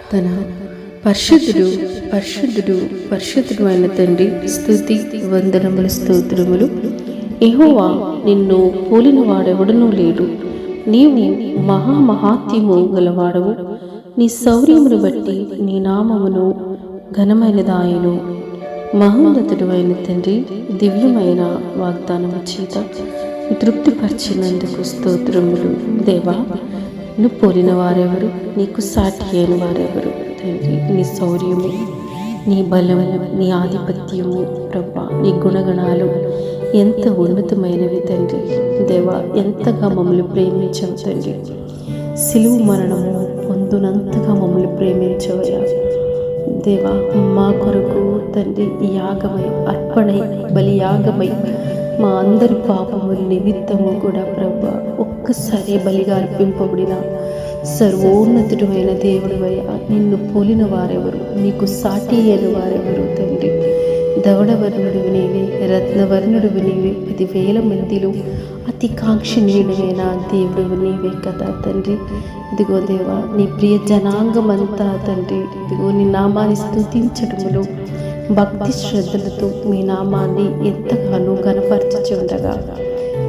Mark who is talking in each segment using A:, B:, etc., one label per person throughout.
A: ప్రార్థన. పరిశుద్ధుడు పరిశుద్ధుడు పరిశుద్ధుడు అయిన తండ్రి, స్తుతి వందనములు స్తోత్రములు. యెహోవా, నిన్ను పోలిన వాడెవడనూ లేడు. నీవు మహామహాత్యము గలవాడవు. నీ శౌర్యమును బట్టి నీ నామమును ఘనమైనదాయను. మహోన్నతుడు అయిన తండ్రి, దివ్యమైన వాగ్దానము చేత తృప్తిపరిచినందుకు స్తోత్రములు. దేవా, నువ్వు పోలిన వారెవరు? నీకు సాటి అయిన వారెవరు? తండ్రి, నీ శౌర్యము, నీ బలము, నీ ఆధిపత్యము ప్రభా, నీ గుణగణాలు ఎంత ఉన్నతమైనవి తండ్రి. దేవా, ఎంతగా మమ్మల్ని ప్రేమించవు తండ్రి. సిలువు మరణము పొందునంతగా మమ్మల్ని ప్రేమించవయ్యా దేవా. మా కొరకు తండ్రి యాగమై, అర్పణై, బలియాగమై మా అందరి పాపము నిమిత్తము కూడా ప్రభా ఒక్కసారి బలిగా అర్పింపబడిన సర్వోన్నతుడు అయిన దేవుడివయ్యా. నిన్ను పోలిన వారెవరు? నీకు సాటి అయిన వారెవరు తండ్రి? ధవళవర్ణుడివి నీవే, రత్నవర్ణుడివి నీవే, 10,000 మందిలో అతి కాంక్షణీయుడైన దేవుడు నీవే కదా తండ్రి. ఇదిగో దేవా, నీ ప్రియ జనాంగమంతా తండ్రి, ఇదిగో నీ నామాన్ని స్తుతించడములో భక్తి శ్రద్ధలతో మీ నామాన్ని ఎంతగానో గణపరచుచుండగా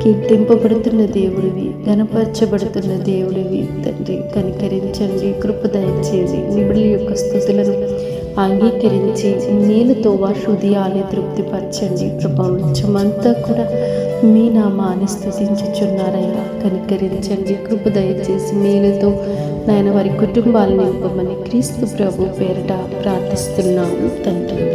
A: కీర్తింపబడుతున్న దేవుడివి, గణపరచబడుతున్న దేవుడివి తండ్రి. కనికరించండి, కృప దయచేసి నిబిడి యొక్క స్తుతులను అంగీకరించి మేలుతో వారి హృదయాన్ని తృప్తిపరచండి. ప్రపంచమంతా కూడా మీ నామాన్ని స్తుతించుచున్నారయ్యా. కనికరించండి, కృప దయచేసి మేలుతో నాయన వారి కుటుంబాలను నింపమని క్రీస్తు ప్రభు పేరిట ప్రార్థిస్తున్నాము తండ్రి.